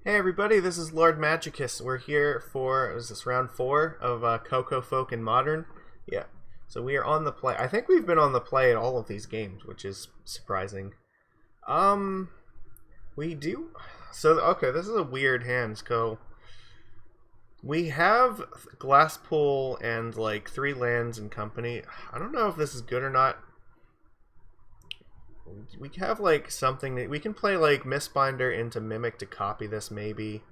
Hey everybody, this is Lord Magicus. We're here for, is this round 4 of Coco Folk and Modern? Yeah. So we are on the play. I think we've been on the play at all of these games, which is surprising. Um, we do. So, okay, this is a weird hand, so we have Glass Pool and like 3 lands and company. I don't know if this is good or not. We have like something that we can play like Mistbinder into Mimic to copy this maybe.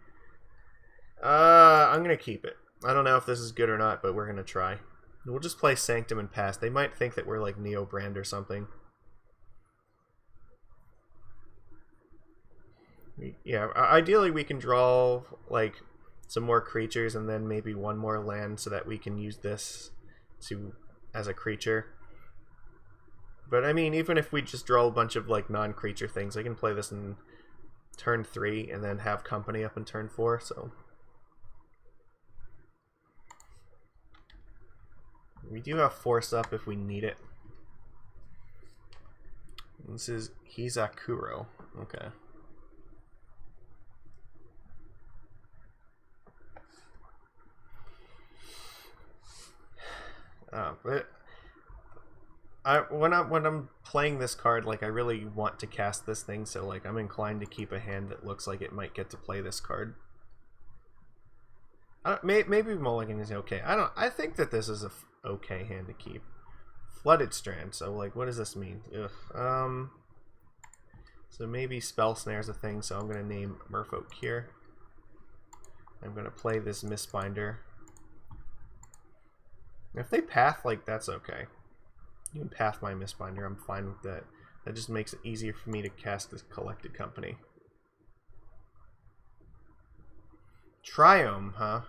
I'm gonna keep it. I don't know if this is good or not, but we're gonna try. We'll just play Sanctum and pass. They might think that we're like Neo Brand or something. Yeah, ideally we can draw like some more creatures and then maybe one more land so that we can use this to as a creature. But I mean, even if we just draw a bunch of like non-creature things, I can play this in turn 3 and then have company up in turn 4. So we do have force up if we need it. This is Hizakuro. Okay. But when I'm playing this card, like I really want to cast this thing, so like I'm inclined to keep a hand that looks like it might get to play this card. Maybe Mulligan is okay. I think that this is a okay hand to keep. Flooded Strand. So like, what does this mean? Ugh. So maybe Spell Snare's a thing. So I'm gonna name Merfolk here. I'm gonna play this Mistbinder. If they path, like, that's okay. You can path my Mistbinder, I'm fine with that. That just makes it easier for me to cast this Collected Company. Triome, huh?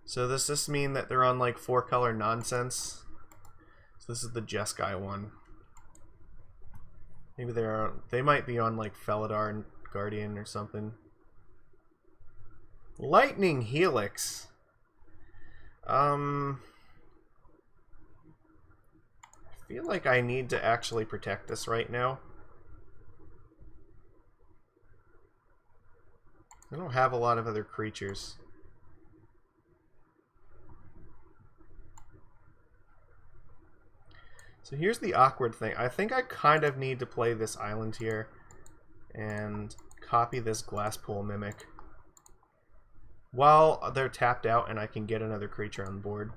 So does this mean that they're on, like, 4-color nonsense? So this is the Jeskai one. Maybe they might be on, like, Felidar and Guardian or something. Lightning Helix. I feel like I need to actually protect this right now. I don't have a lot of other creatures. So here's the awkward thing. I think I kind of need to play this island here and copy this Glasspool Mimic while they're tapped out and I can get another creature on board.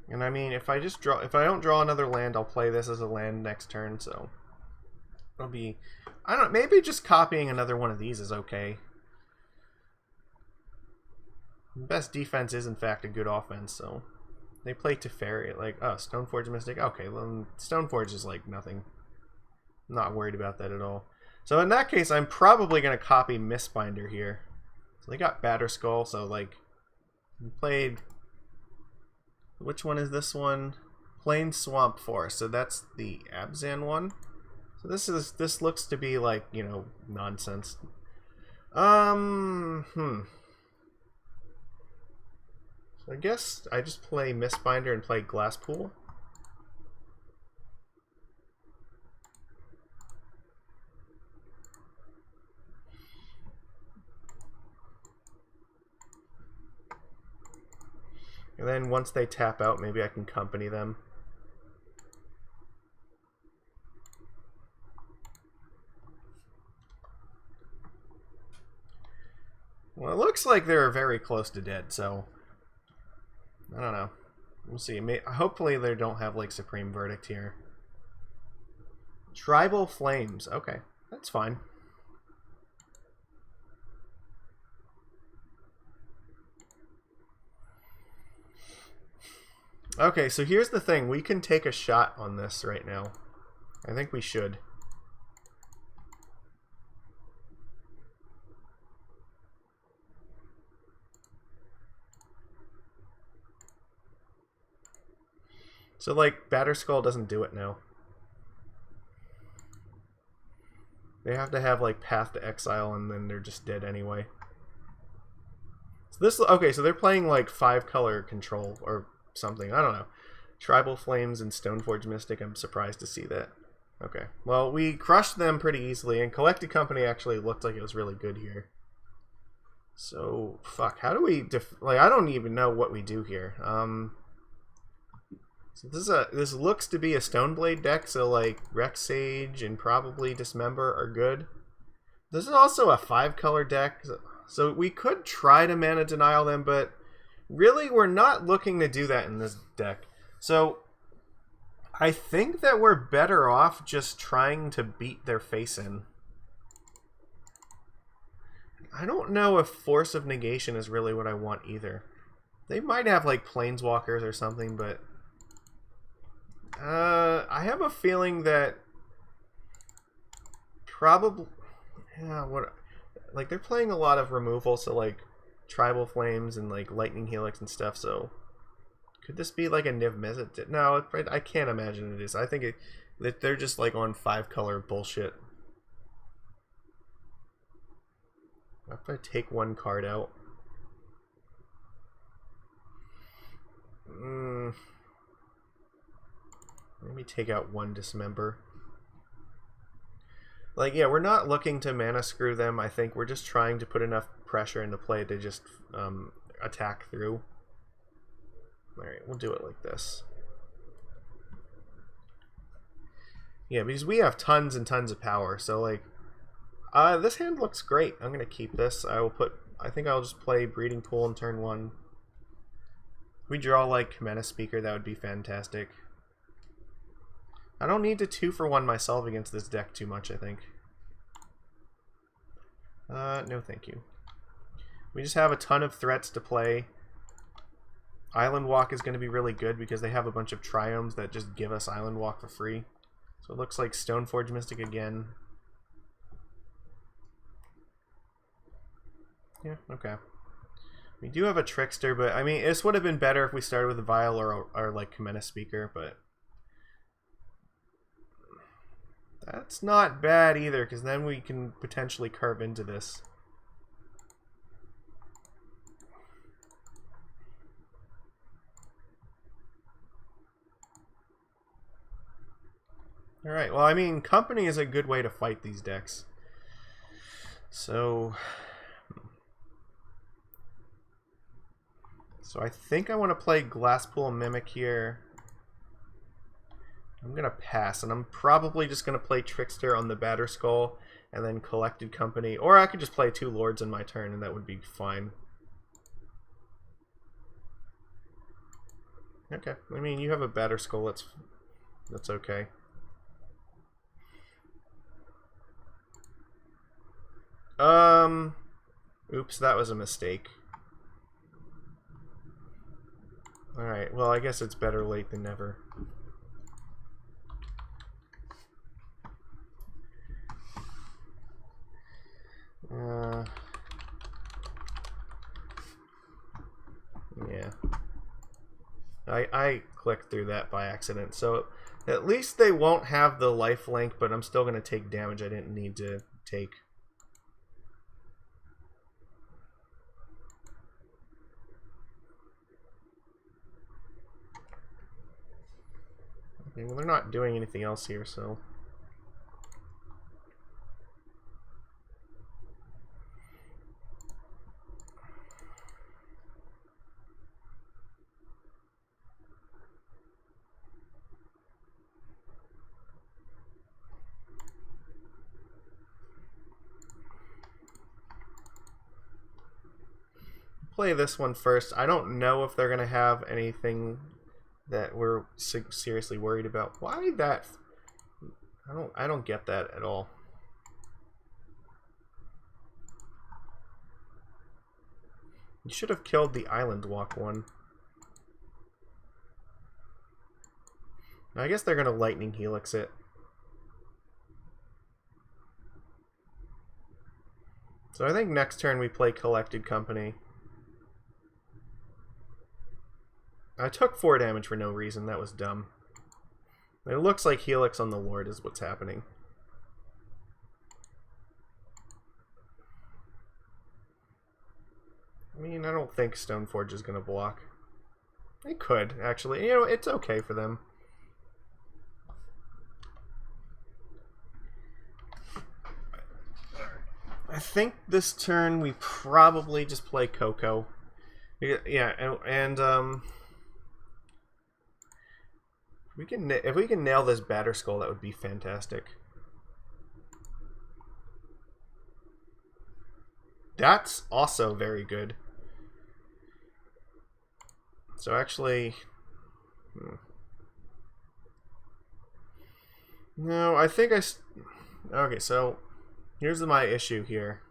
And I mean, if I don't draw another land, I'll play this as a land next turn, so it'll be, I don't know, maybe just copying another one of these is okay. Best defense is in fact a good offense, so they play Teferi, like, oh, Stoneforge Mystic, okay, well, Stoneforge is like nothing. I'm not worried about that at all. So in that case, I'm probably going to copy Mistbinder here. So they got Batterskull, so like, we played, which one is this one? Plain Swamp Forest. So that's the Abzan one. So this looks to be like, you know, nonsense. So I guess I just play Mistbinder and play Glasspool. And then once they tap out, maybe I can company them. Well, it looks like they're very close to dead, so I don't know. We'll see. Hopefully they don't have like Supreme Verdict here. Tribal Flames. Okay, that's fine. Okay, so here's the thing. We can take a shot on this right now. I think we should. So, like, Batterskull doesn't do it now. They have to have, like, Path to Exile, and then they're just dead anyway. So this, okay, so they're playing, like, 5-color control, or something. I don't know. Tribal Flames and Stoneforge Mystic. I'm surprised to see that. Okay. Well, we crushed them pretty easily, and Collected Company actually looked like it was really good here. So, fuck. How do we... like, I don't even know what we do here. So this looks to be a Stoneblade deck, so, like, Rex Sage and probably Dismember are good. This is also a 5-color deck, so we could try to mana denial them, but really we're not looking to do that in this deck. So I think that we're better off just trying to beat their face in. I don't know if Force of Negation is really what I want either. They might have like Planeswalkers or something, but I have a feeling that probably, yeah, what, like they're playing a lot of removal, so like Tribal Flames and like Lightning Helix and stuff, so could this be like a Niv Mizzet? No, I can't imagine it is. I think that they're just like on 5-color bullshit. If I take one card out. Maybe take out one Dismember. Like, yeah, we're not looking to mana screw them. I think we're just trying to put enough pressure into play to just attack through. Alright, we'll do it like this. Yeah, because we have tons and tons of power, so like, this hand looks great. I'm gonna keep this. I think I'll just play Breeding Pool in turn 1. If we draw like Kamena Speaker, that would be fantastic. I don't need to 2-for-1 myself against this deck too much, I think. No thank you. We just have a ton of threats to play. Island Walk is going to be really good because they have a bunch of Triomes that just give us Island Walk for free. So it looks like Stoneforge Mystic again. Yeah, okay. We do have a Trickster, but I mean, this would have been better if we started with a Vial or like Kamena Speaker, but that's not bad either, because then we can potentially carve into this. Alright, well, I mean, Company is a good way to fight these decks. So I think I want to play Glasspool Mimic here. I'm going to pass, and I'm probably just going to play Trickster on the Batterskull, and then Collected Company. Or I could just play 2 Lords in my turn, and that would be fine. Okay, I mean, you have a Batterskull, that's okay. Oops, that was a mistake. Alright, well, I guess it's better late than never. Yeah. I clicked through that by accident, so at least they won't have the lifelink, but I'm still going to take damage I didn't need to take. Okay, well, they're not doing anything else here, so... play this one first. I don't know if they're going to have anything that we're seriously worried about. Why that? I don't get that at all. You should have killed the Island Walk one. I guess they're going to Lightning Helix it. So I think next turn we play Collected Company. I took 4 damage for no reason. That was dumb. It looks like Helix on the Lord is what's happening. I mean, I don't think Stoneforge is going to block. They could, actually. You know, it's okay for them. I think this turn we probably just play Coco. Yeah, and if we can nail this Batter Skull, that would be fantastic. That's also very good. So actually, no, I think okay, so here's my issue here.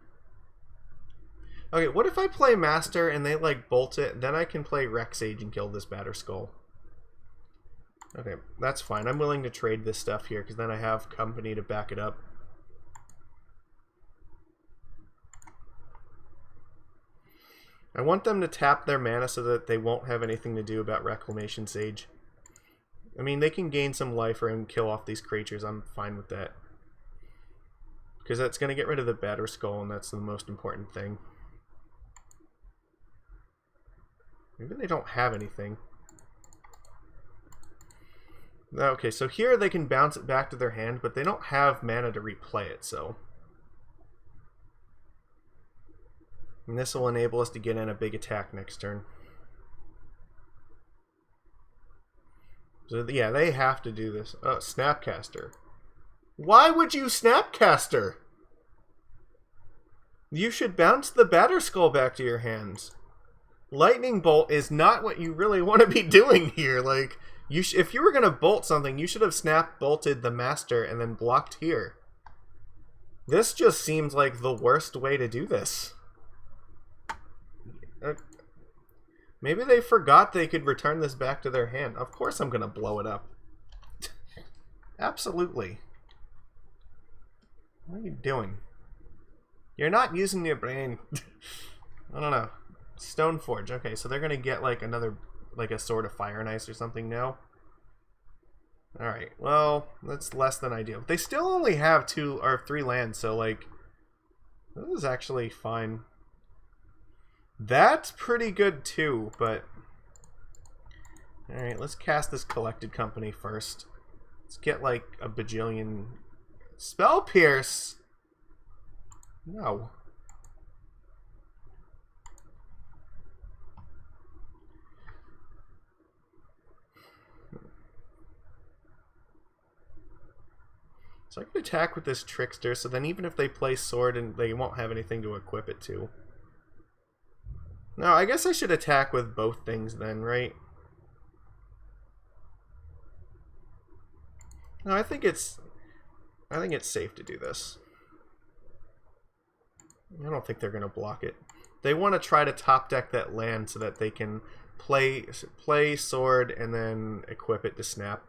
Okay, what if I play Master and they like bolt it, then I can play Rex Age and kill this Batter Skull. Okay, that's fine. I'm willing to trade this stuff here because then I have company to back it up. I want them to tap their mana so that they won't have anything to do about Reclamation Sage. I mean, they can gain some life or kill off these creatures. I'm fine with that. Because that's going to get rid of the Batter Skull, and that's the most important thing. Maybe they don't have anything. Okay, so here they can bounce it back to their hand, but they don't have mana to replay it, so... And this will enable us to get in a big attack next turn. So yeah, they have to do this. Snapcaster. Why would you Snapcaster? You should bounce the Batter Skull back to your hands. Lightning Bolt is not what you really want to be doing here. Like, if you were going to bolt something, you should have snap bolted the Master and then blocked here. This just seems like the worst way to do this. Maybe they forgot they could return this back to their hand. Of course I'm going to blow it up. Absolutely. What are you doing? You're not using your brain. I don't know. Stoneforge. Okay, so they're going to get like another, like a Sword of Fire and Ice or something now. Alright, well, that's less than ideal. They still only have 2 or 3 lands, so like, this is actually fine. That's pretty good too, but... Alright, let's cast this Collected Company first. Let's get like a bajillion... Spell Pierce! No. So I can attack with this Trickster, so then even if they play Sword, and they won't have anything to equip it to. No, I guess I should attack with both things then, right? No, I think it's safe to do this. I don't think they're going to block it. They want to try to top deck that land so that they can play Sword and then equip it to snap.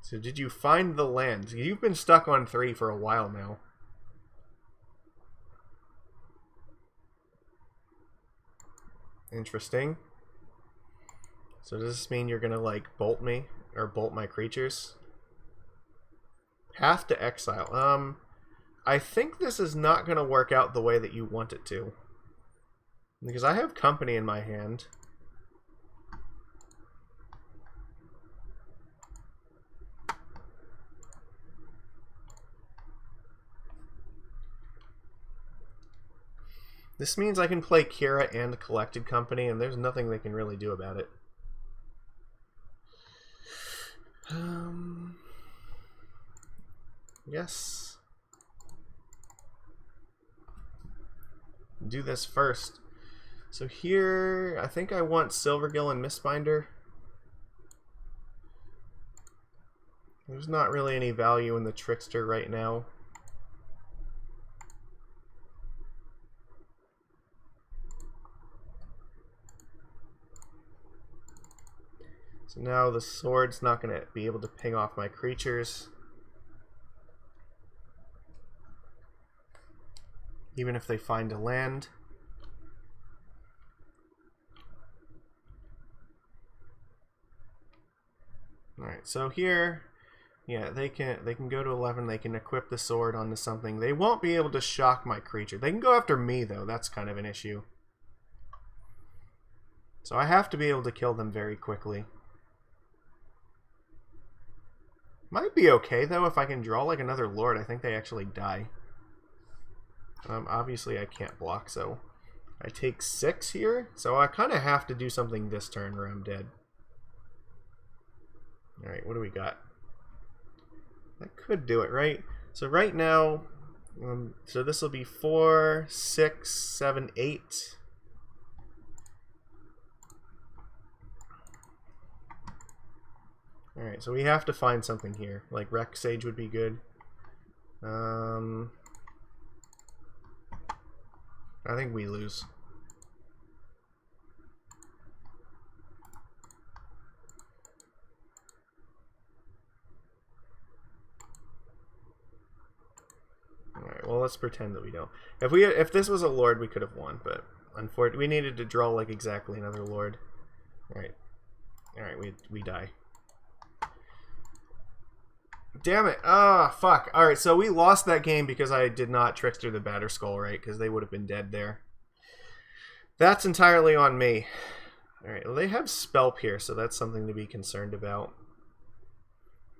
So did you find the land? You've been stuck on 3 for a while now. Interesting. So does this mean you're gonna like bolt me or bolt my creatures? Path to exile. I think this is not gonna work out the way that you want it to. Because I have company in my hand. This means I can play Kira and Collected Company, and there's nothing they can really do about it. Yes. Do this first. So here, I think I want Silvergill and Mistbinder. There's not really any value in the Trickster right now. So now the Sword's not going to be able to ping off my creatures. Even if they find a land. Alright, so here, yeah, they can go to 11, they can equip the Sword onto something. They won't be able to shock my creature. They can go after me, though. That's kind of an issue. So I have to be able to kill them very quickly. Might be okay, though, if I can draw like another Lord. I think they actually die. Obviously, I can't block, so I take 6 here. So I kind of have to do something this turn or I'm dead. Alright, what do we got? That could do it, right? So right now, so this will be 4, 6, 7, 8. Alright, so we have to find something here. Like Wreck Sage would be good. I think we lose. Alright, well let's pretend that we don't. If this was a Lord, we could have won, but unfortunately we needed to draw like exactly another Lord. Alright. Alright, we die. Damn it. Ah, fuck. Alright, so we lost that game because I did not Trickster the Batterskull, right? Because they would have been dead there. That's entirely on me. Alright, well they have Spell Pierce, so that's something to be concerned about.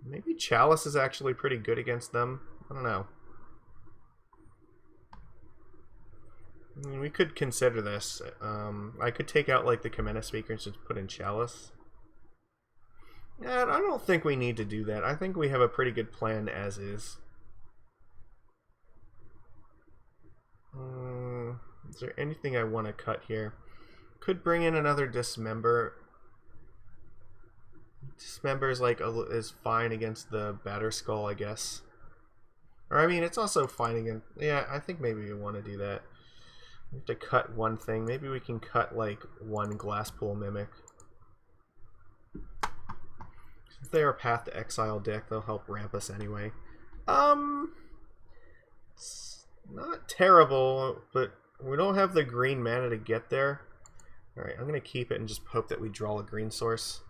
Maybe Chalice is actually pretty good against them. I don't know. I mean, we could consider this. I could take out like the Kamena Speaker and just put in Chalice. Yeah, I don't think we need to do that. I think we have a pretty good plan as is. Is there anything I want to cut here? Could bring in another Dismember. Dismember is like is fine against the Batterskull, I guess. Or I mean, it's also fine against. Yeah, I think maybe we want to do that. We have to cut one thing. Maybe we can cut like one Glasspool Mimic. If they are Path to Exile deck, they'll help ramp us anyway. It's not terrible, but we don't have the green mana to get there. Alright, I'm going to keep it and just hope that we draw a green source.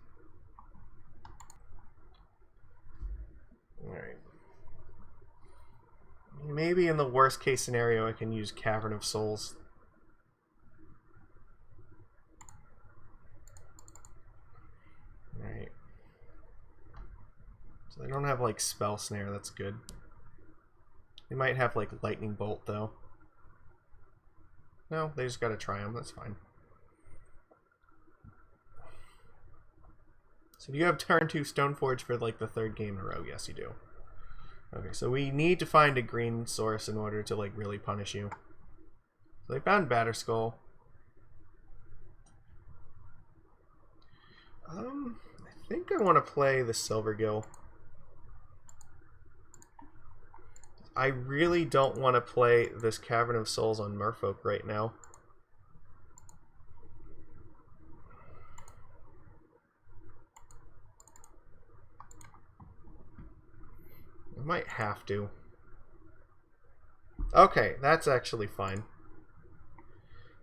Alright. Maybe in the worst case scenario I can use Cavern of Souls. Alright. So they don't have like Spell Snare, that's good. They might have like Lightning Bolt though. No, they just gotta try them, that's fine. So do you have turn 2 Stoneforge for like the 3rd game in a row? Yes, you do. Okay, so we need to find a green source in order to like really punish you. So they found Batterskull. I think I want to play the Silvergill. I really don't want to play this Cavern of Souls on Merfolk right now. I might have to. Okay, that's actually fine.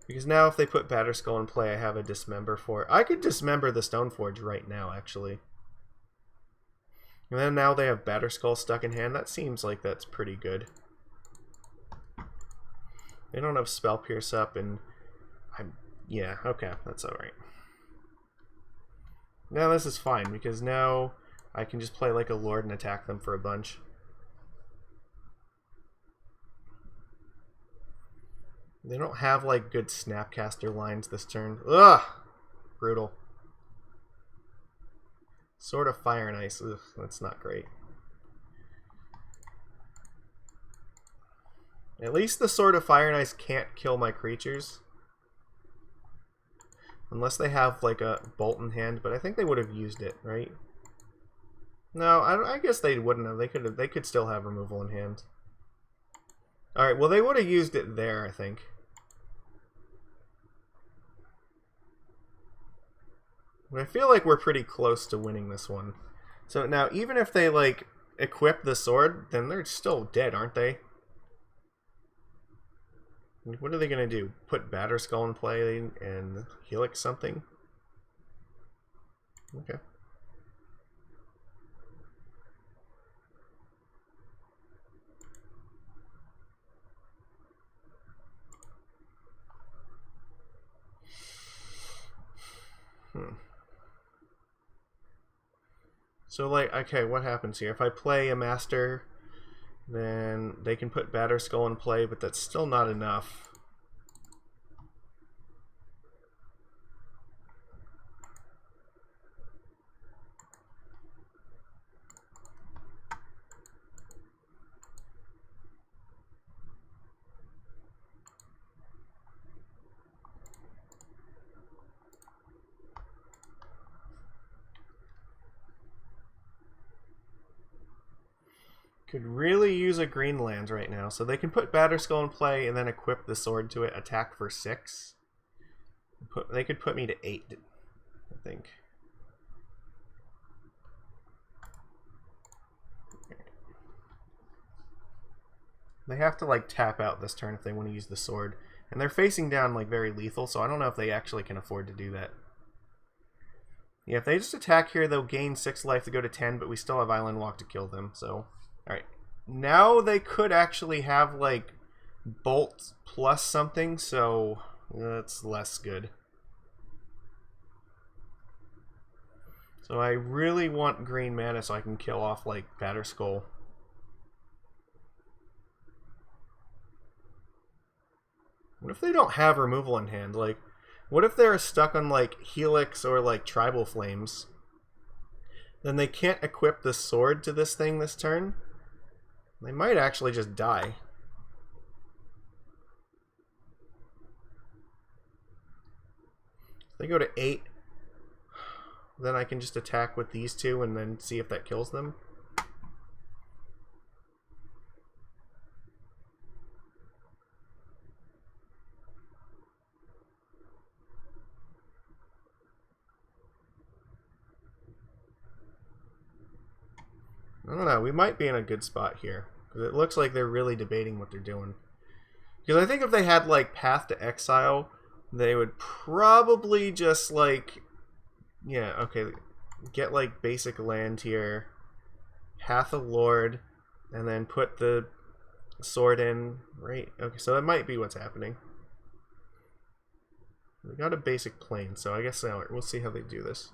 Because now if they put Batterskull in play, I have a Dismember for it. I could Dismember the Stoneforge right now, actually. And then now they have Batterskull stuck in hand. That seems like that's pretty good. They don't have Spell Pierce up, and yeah, okay, that's alright. Now this is fine, because now I can just play like a Lord and attack them for a bunch. They don't have like good Snapcaster lines this turn. Ugh! Brutal. Sword of Fire and Ice. Ugh, that's not great. At least the Sword of Fire and Ice can't kill my creatures. Unless they have like a Bolt in hand, but I think they would have used it, right? No, I guess they wouldn't have. They could still have removal in hand. Alright, well they would have used it there, I think. But I feel like we're pretty close to winning this one. So now, even if they, like, equip the sword, then they're still dead, aren't they? What are they going to do? Put Batterskull in play and Helix something? Okay. So, like, okay, what happens here? If I play a master, then they can put Batter Skull in play, but that's still not enough. Could really use a green land right now. So they can put Batter Skull in play and then equip the sword to it, attack for 6. They could put me to 8, I think. They have to like tap out this turn if they want to use the sword. And they're facing down like very lethal, so I don't know if they actually can afford to do that. Yeah, if they just attack here, they'll gain 6 life to go to 10, but we still have Island Walk to kill them, so... Alright. Now they could actually have, like, Bolt plus something, so that's less good. So I really want green mana so I can kill off, like, Batter Skull. What if they don't have removal in hand? Like, what if they're stuck on, like, Helix or, like, Tribal Flames? Then they can't equip the sword to this thing this turn. They might actually just die. If they go to 8, then I can just attack with these two and then see if that kills them. I don't know, we might be in a good spot here. Because it looks like they're really debating what they're doing. Because I think if they had, like, Path to Exile, they would probably just, like... Yeah, okay. Get, like, basic land here. Path of Lord. And then put the sword in. Right? Okay, so that might be what's happening. We got a basic plane, so I guess we'll see how they do this.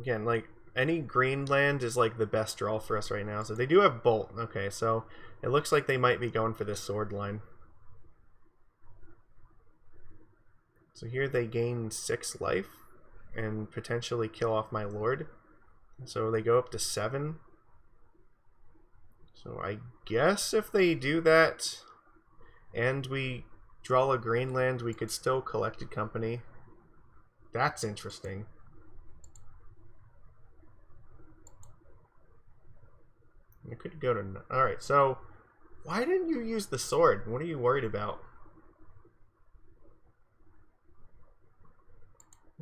Again, like, any green land is, like, the best draw for us right now. So they do have Bolt. Okay, so it looks like they might be going for this sword line. So here they gain 6 life and potentially kill off my Lord. So they go up to 7. So I guess if they do that and we draw a green land, we could still Collected Company. That's interesting. It could go to... Alright, so... Why didn't you use the sword? What are you worried about?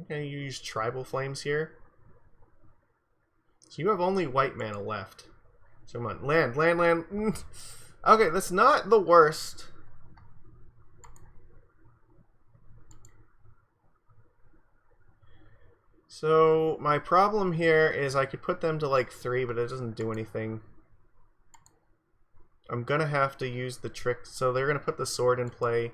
Okay, you use Tribal Flames here. So you have only white mana left. So come on, land. Okay, that's not the worst. So my problem here is I could put them to like 3, but it doesn't do anything. I'm gonna have to use the trick. So they're gonna put the sword in play.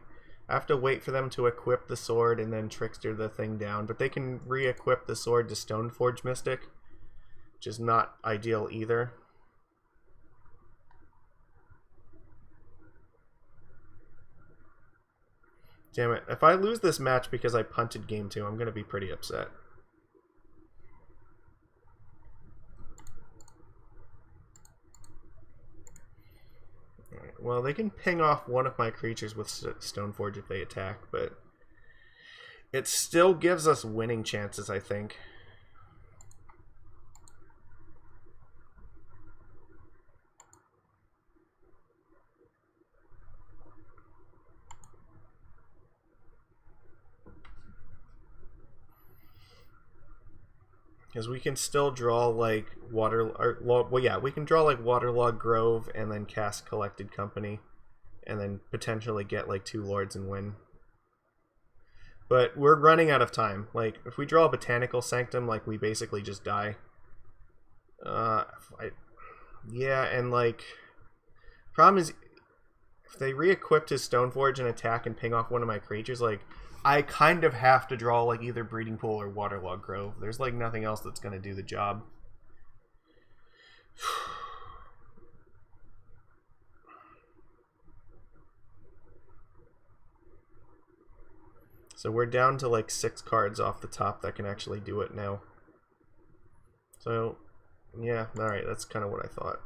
I have to wait for them to equip the sword and then trickster the thing down. But they can re-equip the sword to Stoneforge Mystic, which is not ideal either. Damn it. If I lose this match because I punted game 2, I'm gonna be pretty upset. Well, they can ping off one of my creatures with Stoneforge if they attack, but it still gives us winning chances, I think. Because we can still draw like we can draw like Waterlogged Grove and then cast Collected Company, and then potentially get like 2 Lords and win. But we're running out of time. Like if we draw a Botanical Sanctum, like we basically just die. Yeah, and like problem is if they re-equipped his Stoneforge and attack and ping off one of my creatures, like I kind of have to draw like either Breeding Pool or Waterlog Grove. There's like nothing else that's going to do the job. So we're down to like 6 cards off the top that can actually do it now. So, yeah, alright, that's kind of what I thought.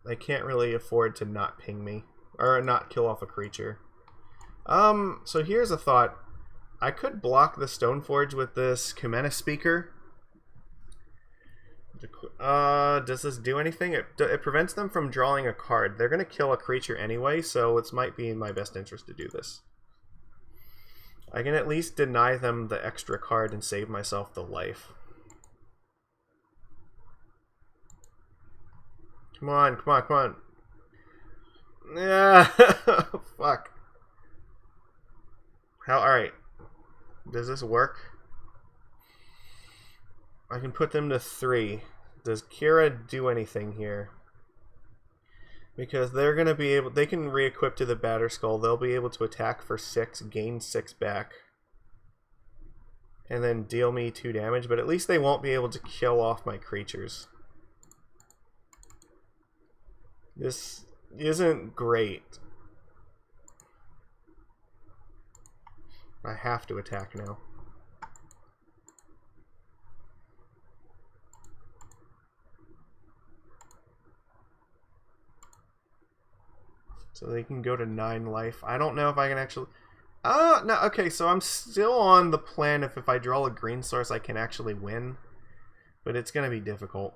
I can't really afford to not ping me, or not kill off a creature. So here's a thought. I could block the Stoneforge with this Kumena Speaker. Does this do anything? It prevents them from drawing a card. They're going to kill a creature anyway, so it might be in my best interest to do this. I can at least deny them the extra card and save myself the life. Come on, come on, come on. Yeah, fuck. Alright. Does this work? I can put them to 3. Does Kira do anything here? Because they're going to be able... They can re-equip to the Batterskull. They'll be able to attack for 6, gain 6 back. And then deal me 2 damage. But at least they won't be able to kill off my creatures. This isn't great. I have to attack now. So they can go to 9 life. I don't know if I can actually... no, okay, so I'm still on the plan if I draw a green source I can actually win. But it's going to be difficult.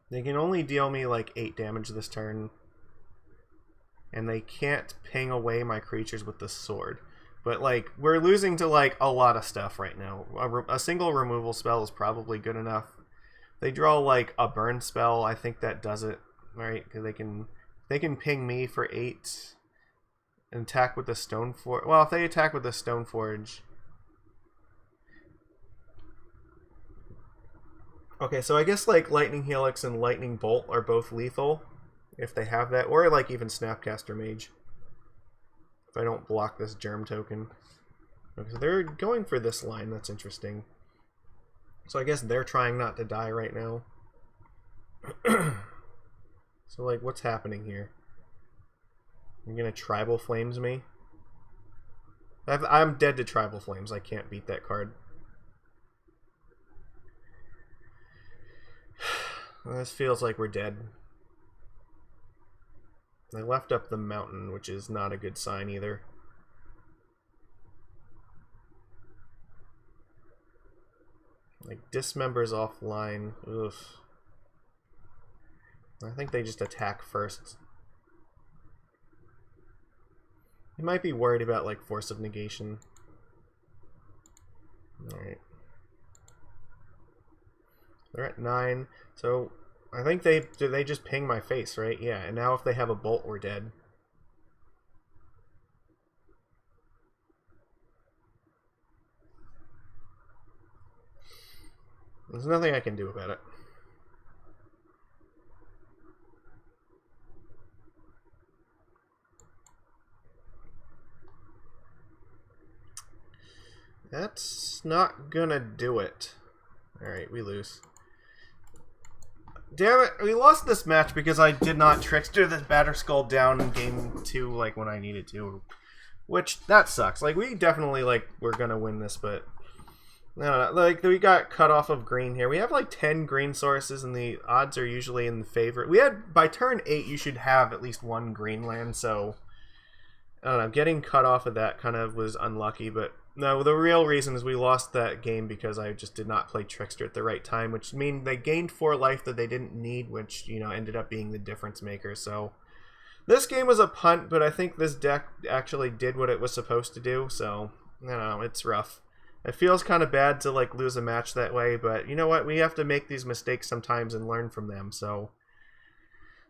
They can only deal me like 8 damage this turn. And they can't ping away my creatures with the sword. But like, we're losing to like a lot of stuff right now. A single removal spell is probably good enough. They draw like a burn spell. I think that does it. Right? Because they can ping me for 8 and attack with the Stoneforge. Well, if they attack with the Stoneforge... Okay, so I guess like Lightning Helix and Lightning Bolt are both lethal, if they have that. Or like even Snapcaster Mage. If I don't block this Germ token. Okay, so they're going for this line, that's interesting. So I guess they're trying not to die right now. So, like, what's happening here? You're gonna Tribal Flames me? I'm dead to Tribal Flames. I can't beat that card. This feels like we're dead. I left up the mountain, which is not a good sign either. Like, Dismember's offline. Ugh. I think they just attack first. You might be worried about like Force of Negation. Alright. They're at 9. So I think they just ping my face, right? Yeah, and now if they have a bolt, we're dead. There's nothing I can do about it. That's not gonna do it. Alright, we lose. Damn it, we lost this match because I did not Trickster this Batterskull down in game 2 like when I needed to. Which, that sucks. Like, we definitely, like, we're gonna win this, but... I don't know, like, we got cut off of green here. We have, like, 10 green sources, and the odds are usually in the favor. We had, by turn 8, you should have at least 1 green land, so... I don't know, getting cut off of that kind of was unlucky, but... No, the real reason is we lost that game because I just did not play Trickster at the right time, which means they gained 4 life that they didn't need, which, you know, ended up being the difference maker, so... This game was a punt, but I think this deck actually did what it was supposed to do, so... I don't know, it's rough. It feels kind of bad to, like, lose a match that way, but you know what? We have to make these mistakes sometimes and learn from them, so...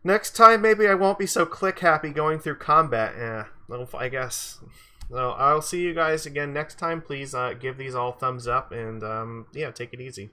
Next time, maybe I won't be so click-happy going through combat. I guess... So I'll see you guys again next time. Please give these all thumbs up and yeah, take it easy.